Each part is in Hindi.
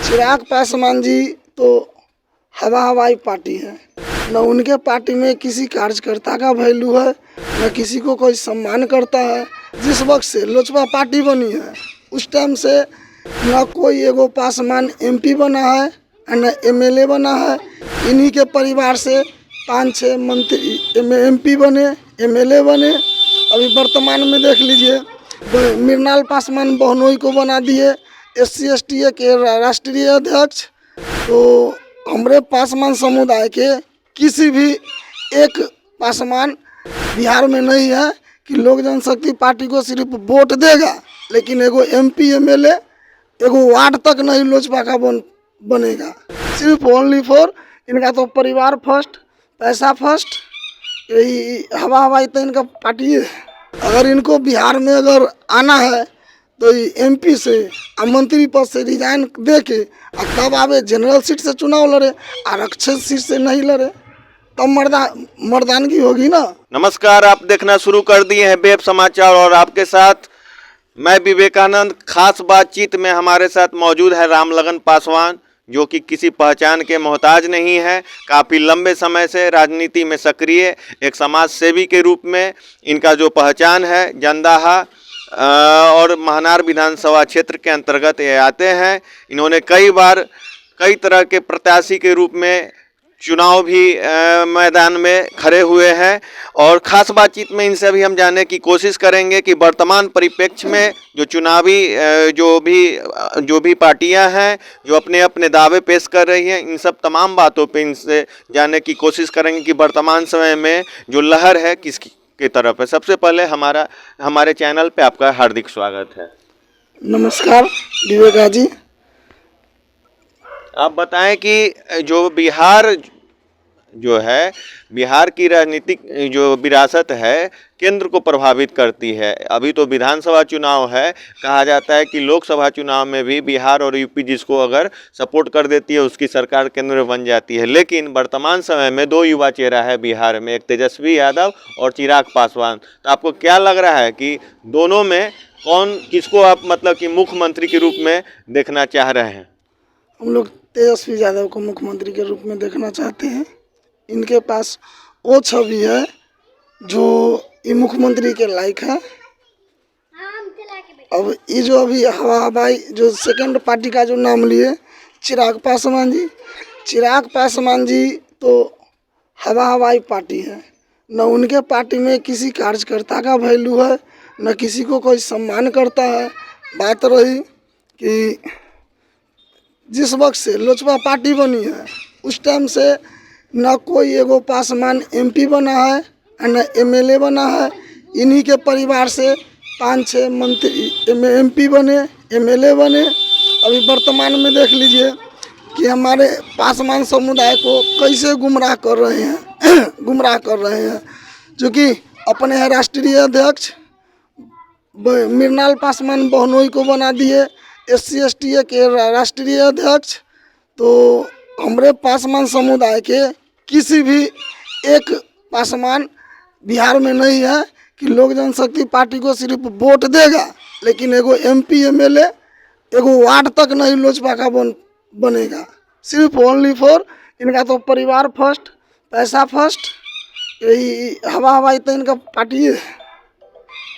चिराग पासवान जी तो हवाई पार्टी है। न उनके पार्टी में किसी कार्यकर्ता का वैल्यू है, न किसी को कोई सम्मान करता है। जिस वक्त से लोजपा पार्टी बनी है उस टाइम से न कोई एगो पासवान एमपी बना है न एमएलए बना है। इन्हीं के परिवार से 5-6 मंत्री एमपी बने, एमएलए बने। अभी वर्तमान में देख लीजिए, मृणाल पासवान बहनोई को बना दिए SC/ST के राष्ट्रीय अध्यक्ष। तो हमारे पासवान समुदाय के किसी भी एक पासवान बिहार में नहीं है कि लोक जनशक्ति पार्टी को सिर्फ वोट देगा, लेकिन एगो MP MLA एगो वार्ड तक नहीं लोजपा का बनेगा। सिर्फ ओनली फॉर इनका तो परिवार फर्स्ट, पैसा फर्स्ट, यही हवाई तो इनका पार्टी है। अगर इनको बिहार में अगर आना है तो MP से मंत्री पद से रिजाइन दे के तब आवे, जनरल सीट से चुनाव लड़े, आरक्षित सीट से नहीं लड़े, तब मर्दानगी होगी ना। नमस्कार, आप देखना शुरू कर दिए हैं वेब समाचार और आपके साथ मैं विवेकानंद। खास बातचीत में हमारे साथ मौजूद है रामलगन पासवान, जो कि किसी पहचान के मोहताज नहीं है। काफ़ी लंबे समय से राजनीति में सक्रिय एक समाज सेवी के रूप में इनका जो पहचान है, जंदाहा और महनार विधानसभा क्षेत्र के अंतर्गत ये आते हैं। इन्होंने कई बार कई तरह के प्रत्याशी के रूप में चुनाव भी मैदान में खड़े हुए हैं और ख़ास बातचीत में इनसे भी हम जानने की कोशिश करेंगे कि वर्तमान परिप्रेक्ष्य में जो चुनावी जो भी पार्टियां हैं जो अपने अपने दावे पेश कर रही हैं, इन सब तमाम बातों पे इनसे जानने की कोशिश करेंगे कि वर्तमान समय में जो लहर है किसकी की तरफ है। सबसे पहले हमारे चैनल पे आपका हार्दिक स्वागत है। नमस्कार विवेका जी। आप बताएं कि जो बिहार की राजनीतिक जो विरासत है केंद्र को प्रभावित करती है। अभी तो विधानसभा चुनाव है, कहा जाता है कि लोकसभा चुनाव में भी बिहार और यूपी जिसको अगर सपोर्ट कर देती है उसकी सरकार केंद्र में बन जाती है। लेकिन वर्तमान समय में 2 युवा चेहरा है बिहार में, एक तेजस्वी यादव और चिराग पासवान। तो आपको क्या लग रहा है कि दोनों में किसको आप मतलब कि मुख्यमंत्री के रूप में देखना चाह रहे हैं? हम लोग तेजस्वी यादव को मुख्यमंत्री के रूप में देखना चाहते हैं। इनके पास वो छवि है जो ये मुख्यमंत्री के लायक है। अब ये जो अभी हवाई जो सेकंड पार्टी का जो नाम लिए चिराग पासवान जी तो हवाई पार्टी है। न उनके पार्टी में किसी कार्यकर्ता का वैल्यू है, न किसी को कोई सम्मान करता है। बात रही कि जिस वक्त से लोजपा पार्टी बनी है उस टाइम से न कोई एगो पासवान MP बना है न MLA बना है। इन्हीं के परिवार से 5-6 मंत्री MP बने, MLA बने। अभी वर्तमान में देख लीजिए कि हमारे पासवान समुदाय को कैसे गुमराह कर रहे हैं जो कि अपने हैं राष्ट्रीय अध्यक्ष मृणाल पासवान बहनोई को बना दिए SC/ST के राष्ट्रीय अध्यक्ष। तो हमारे पासवान समुदाय के किसी भी एक पासवान बिहार में नहीं है कि लोक जनशक्ति पार्टी को सिर्फ वोट देगा, लेकिन एगो MP MLA एगो वार्ड तक नहीं लोजपा का बनेगा। सिर्फ ओनली फॉर इनका तो परिवार फर्स्ट, पैसा फर्स्ट, यही हवाई तो इनका पार्टी है।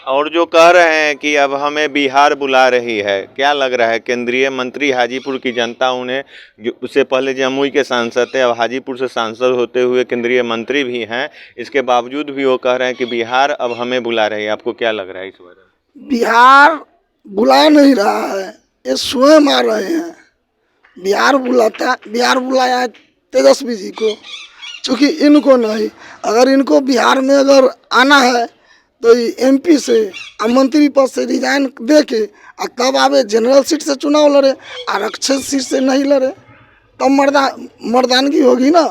और जो कह रहे हैं कि अब हमें बिहार बुला रही है, क्या लग रहा है? केंद्रीय मंत्री हाजीपुर की जनता उन्हें, जो उससे पहले जमुई के सांसद थे, अब हाजीपुर से सांसद होते हुए केंद्रीय मंत्री भी हैं, इसके बावजूद भी वो कह रहे हैं कि बिहार अब हमें बुला रही है। आपको क्या लग रहा है इस बारे में? बिहार बुला नहीं रहा है, ये स्वयं आ रहे हैं। बिहार बुलाया है तेजस्वी जी को, चूँकि इनको नहीं। अगर इनको बिहार में अगर आना है तो MP से मंत्री पद से रिजाइन दे के तब आवे, जनरल सीट से चुनाव लड़े, आरक्षित सीट से नहीं लड़े, तब मर्दानगी होगी ना।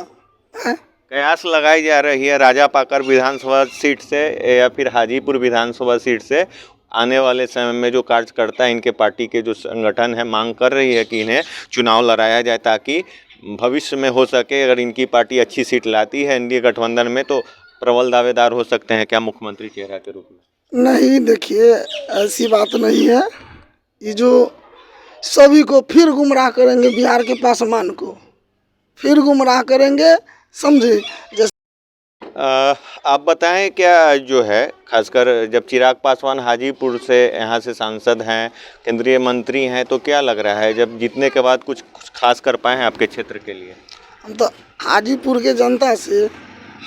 कयास लगाई जा रही है राजापाकर विधानसभा सीट से या फिर हाजीपुर विधानसभा सीट से आने वाले समय में जो कार्यकर्ता इनके पार्टी के जो संगठन है मांग कर रही है कि इन्हें चुनाव लड़ाया जाए, ताकि भविष्य में हो सके अगर इनकी पार्टी अच्छी सीट लाती है NDA गठबंधन में तो प्रबल दावेदार हो सकते हैं क्या मुख्यमंत्री चेहरा के रूप में? नहीं, देखिए ऐसी बात नहीं है। ये जो सभी को फिर गुमराह करेंगे, बिहार के पासवान को फिर गुमराह करेंगे, समझे। जैसे आप बताएं क्या जो है, खासकर जब चिराग पासवान हाजीपुर से यहाँ से सांसद हैं, केंद्रीय मंत्री हैं, तो क्या लग रहा है जब जीतने के बाद कुछ खास कर पाए हैं आपके क्षेत्र के लिए? हम तो हाजीपुर के जनता से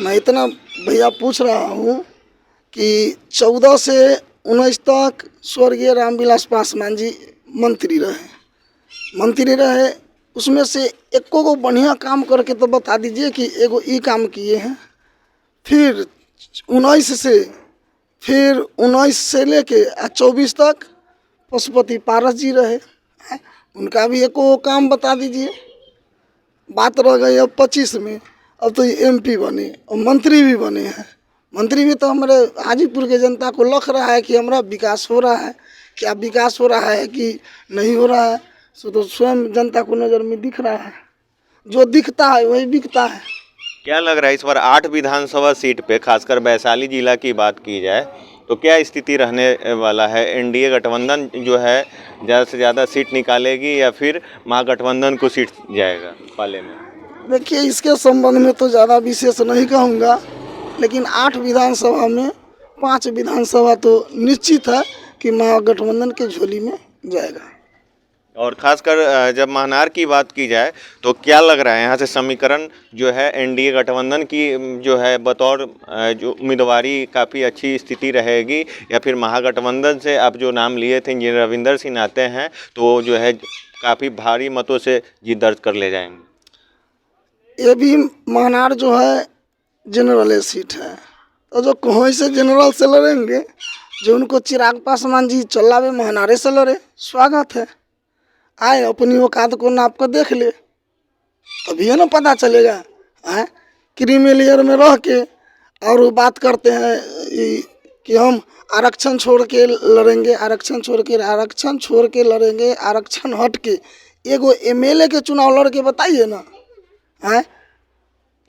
मैं इतना भैया पूछ रहा हूँ कि 14 से 19 तक स्वर्गीय रामविलास पासवान जी मंत्री रहे, उसमें से एको को बढ़िया काम करके तो बता दीजिए कि एगो ई काम किए हैं। फिर 19 से लेके 24 तक पशुपति पारस जी रहे, उनका भी एको काम बता दीजिए। बात रह गई अब 25 में, अब तो ये MP बने और मंत्री भी बने हैं। मंत्री भी तो हमारे हाजीपुर के जनता को लग रहा है कि हमारा विकास हो रहा है, क्या विकास हो रहा है कि नहीं हो रहा है, सो तो स्वयं जनता को नज़र में दिख रहा है। जो दिखता है वही बिकता है। क्या लग रहा है इस बार 8 विधानसभा सीट पे, खासकर वैशाली जिला की बात की जाए तो क्या स्थिति रहने वाला है? NDA गठबंधन जो है ज़्यादा से ज़्यादा सीट निकालेगी या फिर महागठबंधन को सीट जाएगा पाले में? देखिए, इसके संबंध में तो ज़्यादा विशेष नहीं कहूँगा, लेकिन 8 विधानसभा में 5 विधानसभा तो निश्चित है कि महागठबंधन के झोली में जाएगा। और खासकर जब महनार की बात की जाए तो क्या लग रहा है यहाँ से समीकरण जो है NDA गठबंधन की जो है बतौर जो उम्मीदवारी काफ़ी अच्छी स्थिति रहेगी, या फिर महागठबंधन से आप जो नाम लिए थे इंजीनियर रविंदर सिंह आते हैं तो जो है काफ़ी भारी मतों से जीत दर्ज कर ले जाएंगे? ये भी महनार जो है जनरल सीट है, तो जो कोई से जनरल से लड़ेंगे, जो उनको चिराग पासवान जी चलावे महनारे से लड़े, स्वागत है। आए अपनी औकात को नाप कर देख ले, तभी है ना पता चलेगा। हैं क्रीमी लेयर में रह के और वो बात करते हैं कि हम आरक्षण छोड़ के लड़ेंगे, आरक्षण छोड़ के लड़ेंगे, आरक्षण हट के एगो MLA के चुनाव लड़ के बताइए ना। हैं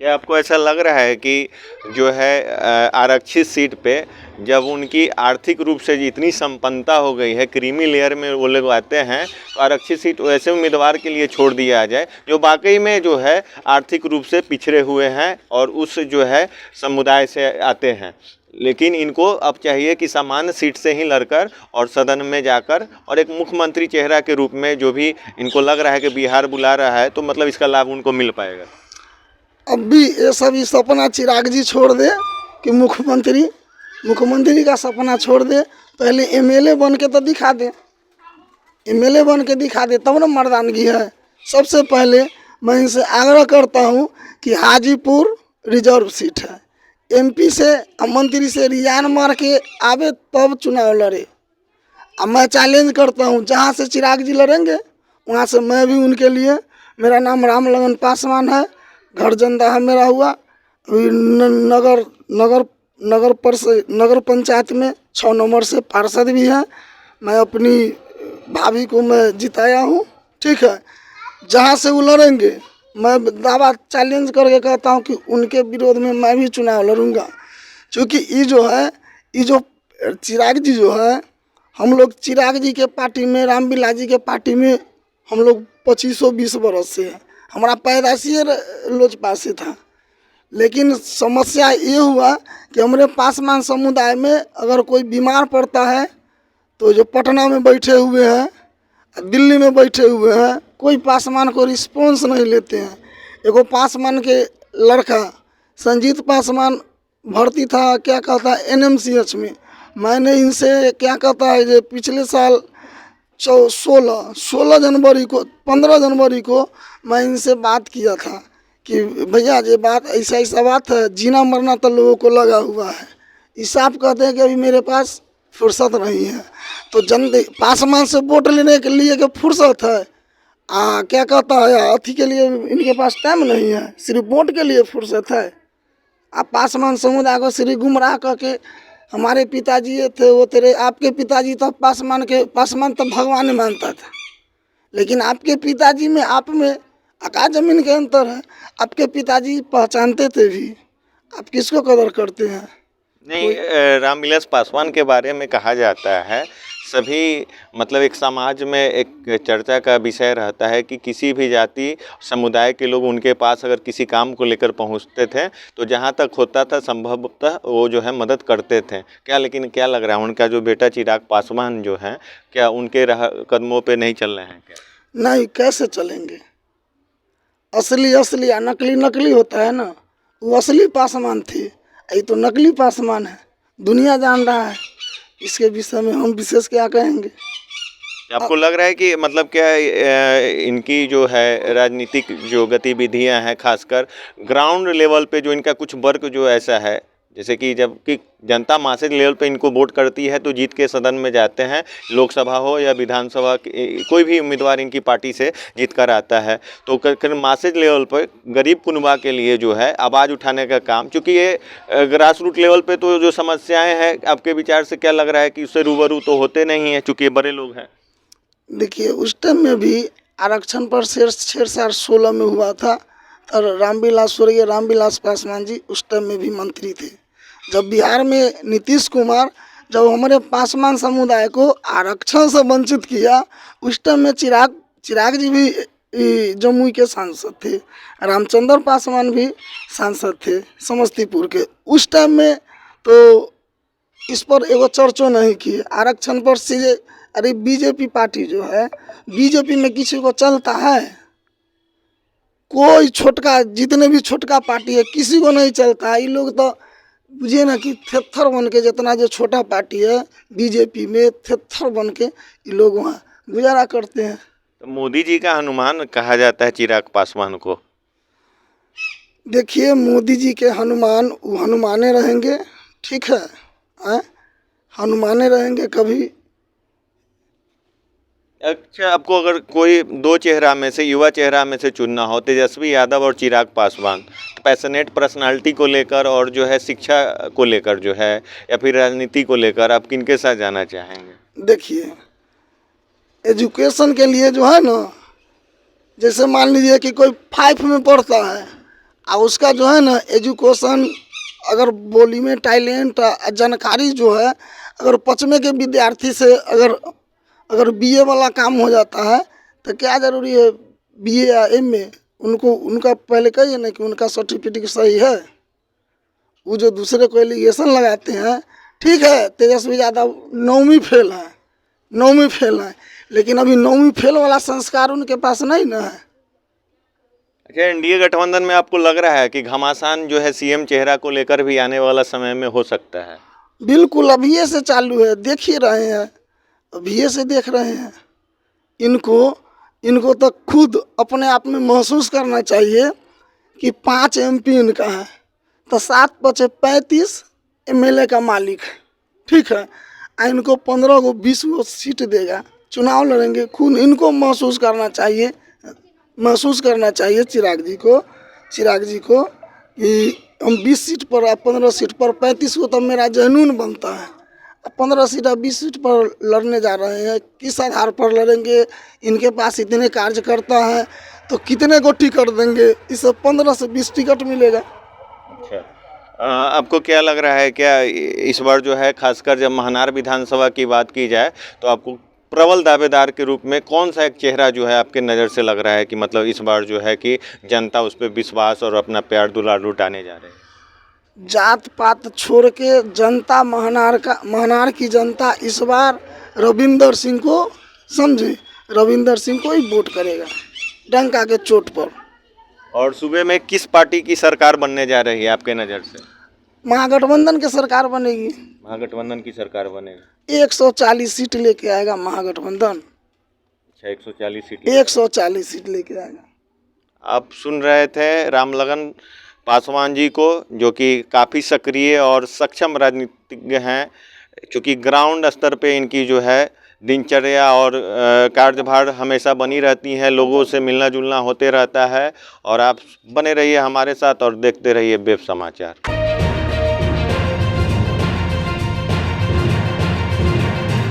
क्या आपको ऐसा लग रहा है कि जो है आरक्षित सीट पे जब उनकी आर्थिक रूप से इतनी संपन्नता हो गई है, क्रीमी लेयर में वो लोग आते हैं, तो आरक्षित सीट ऐसे उम्मीदवार के लिए छोड़ दिया जाए जो वाकई में जो है आर्थिक रूप से पिछड़े हुए हैं और उस जो है समुदाय से आते हैं, लेकिन इनको अब चाहिए कि सामान्य सीट से ही लड़कर और सदन में जाकर और एक मुख्यमंत्री चेहरा के रूप में जो भी इनको लग रहा है कि बिहार बुला रहा है, तो मतलब इसका लाभ उनको मिल पाएगा? अब भी ये सब सपना चिराग जी छोड़ दे कि मुख्यमंत्री का सपना छोड़ दे, पहले MLA बन के तो दिखा दे, MLA बन के दिखा दे, तब ना मर्दानगी है। सबसे पहले मैं इनसे आग्रह करता हूँ कि हाजीपुर रिजर्व सीट है, MP से मंत्री से रिजाइन मार के आवे तब चुनाव लड़े। अब मैं चैलेंज करता हूँ, जहाँ से चिराग जी लड़ेंगे वहाँ से मैं भी उनके लिए, मेरा नाम रामलगन पासवान है, घर जंदा है मेरा हुआ, अभी नगर पंचायत में 6 नंबर से पार्षद भी है। मैं अपनी भाभी को मैं जिताया हूँ, ठीक है। जहाँ से वो लड़ेंगे मैं दावा चैलेंज करके कहता हूँ कि उनके विरोध में मैं भी चुनाव लड़ूंगा, क्योंकि ये जो चिराग जी जो है, हम लोग चिराग जी के पार्टी में, रामविलास जी के पार्टी में हम लोग 25-20 बरस से है, हमारा पैदाइशी लोजपा से था। लेकिन समस्या ये हुआ कि हमारे पासवान समुदाय में अगर कोई बीमार पड़ता है तो जो पटना में बैठे हुए हैं, दिल्ली में बैठे हुए हैं, कोई पासवान को रिस्पॉन्स नहीं लेते हैं। एगो पासवान के लड़का संजीत पासवान भर्ती था, क्या कहता है, NMCH में। मैंने इनसे क्या कहता है जो पिछले साल 15 जनवरी को मैं इनसे बात किया था कि भैया ये बात ऐसा बात है, जीना मरना तो लोगों को लगा हुआ है। इस आप कहते हैं कि अभी मेरे पास फुर्सत नहीं है, तो पासवान से वोट लेने के लिए कि फुर्सत है, क्या कहता है, अथी के लिए इनके पास टाइम नहीं है, सिर्फ वोट के लिए फुर्सत है। आप पासवान समुदाय को सिर्फ गुमराह करके, हमारे पिताजी थे वो तेरे, आपके पिताजी तो पासवान तो भगवान मानता था, लेकिन आपके पिताजी में आप में आकाश जमीन के अंतर है। आपके पिताजी पहचानते थे भी, आप किसको कदर करते हैं? नहीं, रामविलास पासवान के बारे में कहा जाता है सभी मतलब एक समाज में एक चर्चा का विषय रहता है कि किसी भी जाति समुदाय के लोग उनके पास अगर किसी काम को लेकर पहुंचते थे तो जहां तक होता था संभवतः वो जो है मदद करते थे। क्या लेकिन क्या लग रहा है उनका जो बेटा चिराग पासवान जो है क्या उनके कदमों पे नहीं चल रहे हैं क्या? नहीं, कैसे चलेंगे? असली असली या नकली नकली होता है ना, वो असली पासवान थे, ये तो नकली पासवान है, दुनिया जान रहा है। इसके विषय में हम विशेष क्या कहेंगे? आपको लग रहा है कि मतलब क्या इनकी जो है राजनीतिक जो गतिविधियां हैं खासकर ग्राउंड लेवल पे जो इनका कुछ वर्क जो ऐसा है जैसे कि जबकि जनता मासिक लेवल पे इनको वोट करती है तो जीत के सदन में जाते हैं, लोकसभा हो या विधानसभा कोई भी उम्मीदवार इनकी पार्टी से जीत कर आता है, तो मासिक लेवल पर गरीब कुनबा के लिए जो है आवाज़ उठाने का काम, चूँकि ये ग्रास रूट लेवल पे तो जो समस्याएं हैं आपके विचार से क्या लग रहा है कि उससे रूबरू तो होते नहीं हैं चूँकि ये बड़े लोग हैं? देखिए, उस टाइम में भी आरक्षण पर छेड़छाड़ 16 में हुआ था, और स्वर्गीय रामविलास पासवान जी उस टाइम में भी मंत्री थे। जब बिहार में नीतीश कुमार जब हमारे पासवान समुदाय को आरक्षण से वंचित किया, उस टाइम में चिराग जी भी जमुई के सांसद थे, रामचंद्र पासवान भी सांसद थे समस्तीपुर के। उस टाइम में तो इस पर एगो चर्चा नहीं किए आरक्षण पर सीधे। अरे बीजेपी पार्टी जो है, बीजेपी में किसी को चलता है? कोई छोटका, जितने भी छोटका पार्टी है किसी को नहीं चलता है। ये लोग तो बुझिए ना कि थेथर बन के, जितना जो छोटा पार्टी है बीजेपी में, थेथर बन के ये लोग वहाँ गुजारा करते हैं। तो मोदी जी का हनुमान कहा जाता है चिराग पासवान को। देखिए, मोदी जी के हनुमान वो हनुमाने रहेंगे, ठीक है, हनुमाने रहेंगे कभी। अच्छा, आपको अगर कोई दो चेहरा में से, युवा चेहरा में से चुनना हो, तेजस्वी यादव और चिराग पासवान, तो पैशनेट पर्सनालिटी को लेकर और जो है शिक्षा को लेकर जो है या फिर राजनीति को लेकर आप किनके साथ जाना चाहेंगे? देखिए, एजुकेशन के लिए जो है ना, जैसे मान लीजिए कि कोई 5 में पढ़ता है और उसका जो है ना एजुकेशन, अगर बोली में टैलेंट, जानकारी जो है, अगर 5वीं के विद्यार्थी से अगर बीए वाला काम हो जाता है तो क्या ज़रूरी है बीए या एमए? उनका पहले कहिए ना कि उनका सर्टिफिकेट सही है। वो जो दूसरे को एलिगेशन लगाते हैं, ठीक है, तेजस्वी यादव 9वीं फेल है, लेकिन अभी 9वीं फेल वाला संस्कार उनके पास नहीं ना है। अच्छा, एनडीए गठबंधन में आपको लग रहा है कि घमासान जो है सीएम चेहरा को लेकर भी आने वाला समय में हो सकता है? बिल्कुल, अभी से चालू है, देख ही रहे हैं, अभी से देख रहे हैं। इनको तो खुद अपने आप में महसूस करना चाहिए कि 5 एमपी इनका है तो 7-5-35 एमएलए का मालिक है, ठीक है। इनको 15 को 20 को सीट देगा, चुनाव लड़ेंगे, खुद इनको महसूस करना चाहिए चिराग जी को कि हम 20 सीट पर, 15 सीट पर, 35 को तो मेरा जनून बनता है। 15 सीट 20 सीट पर लड़ने जा रहे हैं, किस आधार पर लड़ेंगे? इनके पास इतने कार्यकर्ता हैं तो कितने को टिकट देंगे? इसे 15 से 20 टिकट मिलेगा। अच्छा, आपको क्या लग रहा है, क्या इस बार जो है खासकर जब महनार विधानसभा की बात की जाए तो आपको प्रबल दावेदार के रूप में कौन सा एक चेहरा जो है आपके नज़र से लग रहा है कि मतलब इस बार जो है कि जनता उस पर विश्वास और अपना प्यार दुलार लुटाने जा रहे हैं? जात पात छोड़ के जनता, महनार की जनता इस बार रविंदर सिंह को, समझे, रविंदर सिंह को ही वोट करेगा डंका के चोट पर। और सूबे में किस पार्टी की सरकार बनने जा रही है आपके नज़र से? महागठबंधन की सरकार बनेगी। महागठबंधन की सरकार बनेगी। 140 सीट लेके आएगा महागठबंधन। अच्छा, 140 सीट 140 सीट लेके आएगा। आप सुन रहे थे रामलगन पासवान जी को, जो कि काफ़ी सक्रिय और सक्षम राजनीतिज्ञ हैं, क्योंकि ग्राउंड स्तर पे इनकी जो है दिनचर्या और कार्यभार हमेशा बनी रहती है, लोगों से मिलना जुलना होते रहता है। और आप बने रहिए हमारे साथ और देखते रहिए वेब समाचार।